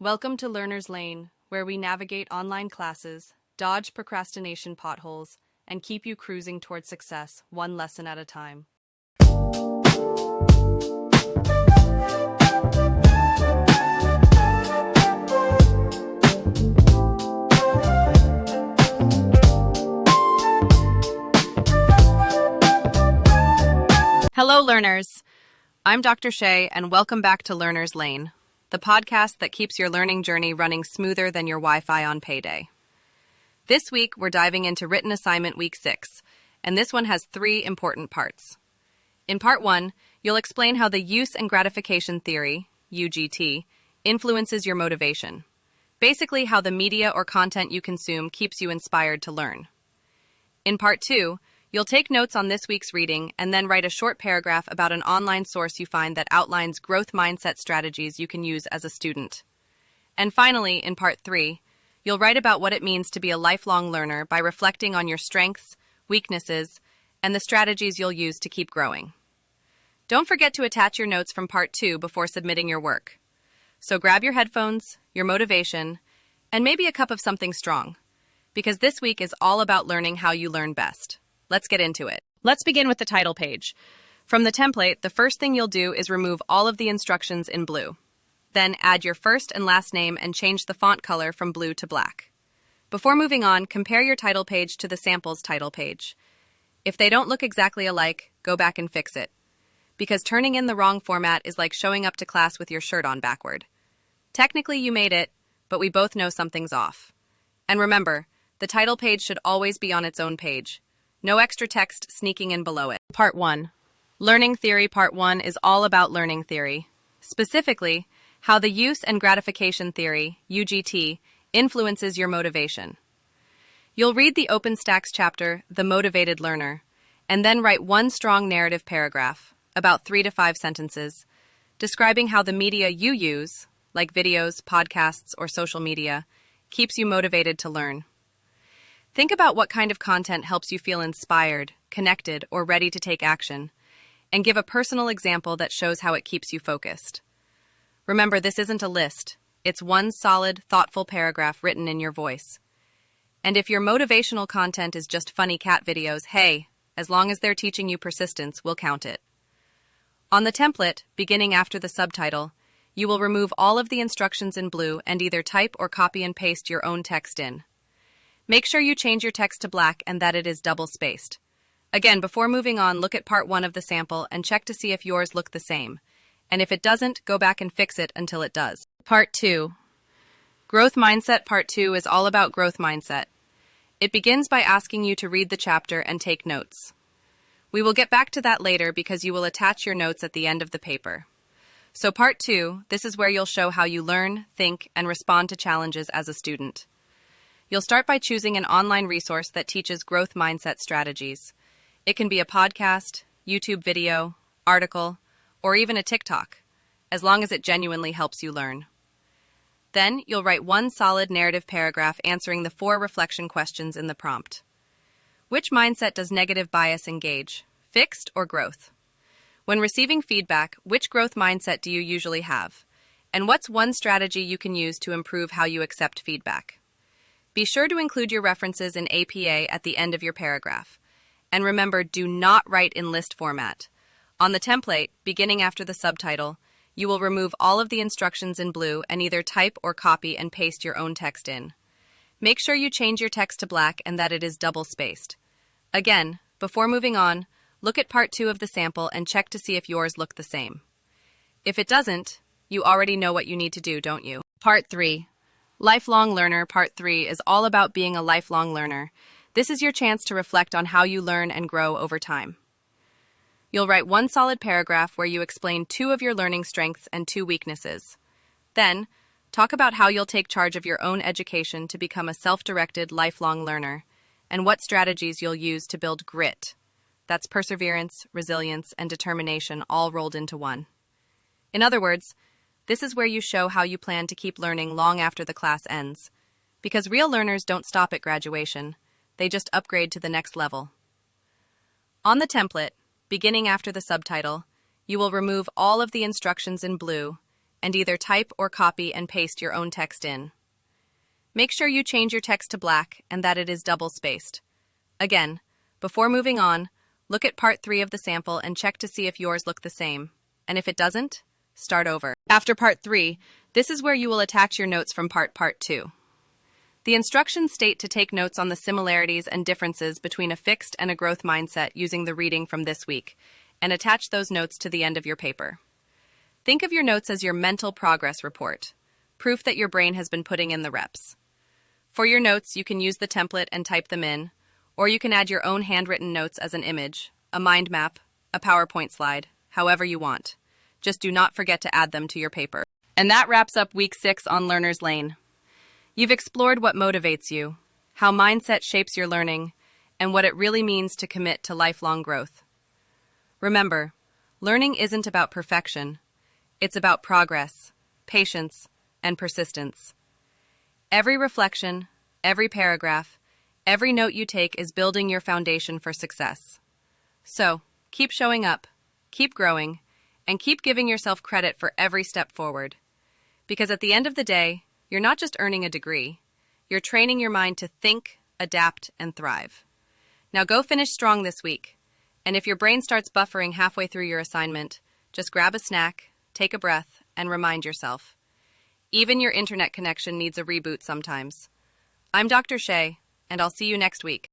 Welcome to Learner's Lane, where we navigate online classes, dodge procrastination potholes, and keep you cruising toward success, one lesson at a time. Hello, learners! I'm Dr. Shae, and welcome back to Learner's Lane, the podcast that keeps your learning journey running smoother than your Wi-Fi on payday. This week, we're diving into Written Assignment Week 6, and this one has 3 important parts. In Part 1, you'll explain how the use and gratification theory, UGT, influences your motivation. Basically, how the media or content you consume keeps you inspired to learn. In Part 2, you'll take notes on this week's reading and then write a short paragraph about an online source you find that outlines growth mindset strategies you can use as a student. And finally, in Part 3, you'll write about what it means to be a lifelong learner by reflecting on your strengths, weaknesses, and the strategies you'll use to keep growing. Don't forget to attach your notes from Part 2 before submitting your work. So grab your headphones, your motivation, and maybe a cup of something strong, because this week is all about learning how you learn best. Let's get into it. Let's begin with the title page. From the template, the first thing you'll do is remove all of the instructions in blue. Then add your first and last name and change the font color from blue to black. Before moving on, compare your title page to the sample's title page. If they don't look exactly alike, go back and fix it. Because turning in the wrong format is like showing up to class with your shirt on backward. Technically, you made it, but we both know something's off. And remember, the title page should always be on its own page. No extra text sneaking in below it. Part 1. Learning Theory Part 1 is all about learning theory. Specifically, how the use and gratification theory, UGT, influences your motivation. You'll read the OpenStax chapter, The Motivated Learner, and then write one strong narrative paragraph, about 3 to 5 sentences, describing how the media you use, like videos, podcasts, or social media, keeps you motivated to learn. Think about what kind of content helps you feel inspired, connected, or ready to take action, and give a personal example that shows how it keeps you focused. Remember, this isn't a list. It's one solid, thoughtful paragraph written in your voice. And if your motivational content is just funny cat videos, hey, as long as they're teaching you persistence, we'll count it. On the template, beginning after the subtitle, you will remove all of the instructions in blue and either type or copy and paste your own text in. Make sure you change your text to black and that it is double-spaced. Again, before moving on, look at Part 1 of the sample and check to see if yours look the same. And if it doesn't, go back and fix it until it does. Part 2. Growth Mindset Part 2 is all about growth mindset. It begins by asking you to read the chapter and take notes. We will get back to that later because you will attach your notes at the end of the paper. So Part 2, this is where you'll show how you learn, think, and respond to challenges as a student. You'll start by choosing an online resource that teaches growth mindset strategies. It can be a podcast, YouTube video, article, or even a TikTok, as long as it genuinely helps you learn. Then, you'll write one solid narrative paragraph answering the 4 reflection questions in the prompt. Which mindset does negative bias engage, fixed or growth? When receiving feedback, which growth mindset do you usually have? And what's one strategy you can use to improve how you accept feedback? Be sure to include your references in APA at the end of your paragraph. And remember, do not write in list format. On the template, beginning after the subtitle, you will remove all of the instructions in blue and either type or copy and paste your own text in. Make sure you change your text to black and that it is double-spaced. Again, before moving on, look at Part 2 of the sample and check to see if yours look the same. If it doesn't, you already know what you need to do, don't you? Part 3. Lifelong Learner Part 3 is all about being a lifelong learner. This is your chance to reflect on how you learn and grow over time. You'll write one solid paragraph where you explain 2 of your learning strengths and 2 weaknesses. Then, talk about how you'll take charge of your own education to become a self-directed lifelong learner, and what strategies you'll use to build grit. That's perseverance, resilience, and determination all rolled into one. In other words, this is where you show how you plan to keep learning long after the class ends. Because real learners don't stop at graduation, they just upgrade to the next level. On the template, beginning after the subtitle, you will remove all of the instructions in blue and either type or copy and paste your own text in. Make sure you change your text to black and that it is double-spaced. Again, before moving on, look at part 3 of the sample and check to see if yours look the same. And if it doesn't, start over. After part 3, this is where you will attach your notes from part 2. The instructions state to take notes on the similarities and differences between a fixed and a growth mindset using the reading from this week, and attach those notes to the end of your paper. Think of your notes as your mental progress report, proof that your brain has been putting in the reps. For your notes, you can use the template and type them in, or you can add your own handwritten notes as an image, a mind map, a PowerPoint slide, however you want. Just do not forget to add them to your paper. And that wraps up week 6 on Learner's Lane. You've explored what motivates you, how mindset shapes your learning, and what it really means to commit to lifelong growth. Remember, learning isn't about perfection. It's about progress, patience, and persistence. Every reflection, every paragraph, every note you take is building your foundation for success. So, keep showing up, keep growing, and keep giving yourself credit for every step forward. Because at the end of the day, you're not just earning a degree, you're training your mind to think, adapt, and thrive. Now go finish strong this week. And if your brain starts buffering halfway through your assignment, just grab a snack, take a breath, and remind yourself. Even your internet connection needs a reboot sometimes. I'm Dr. Shae, and I'll see you next week.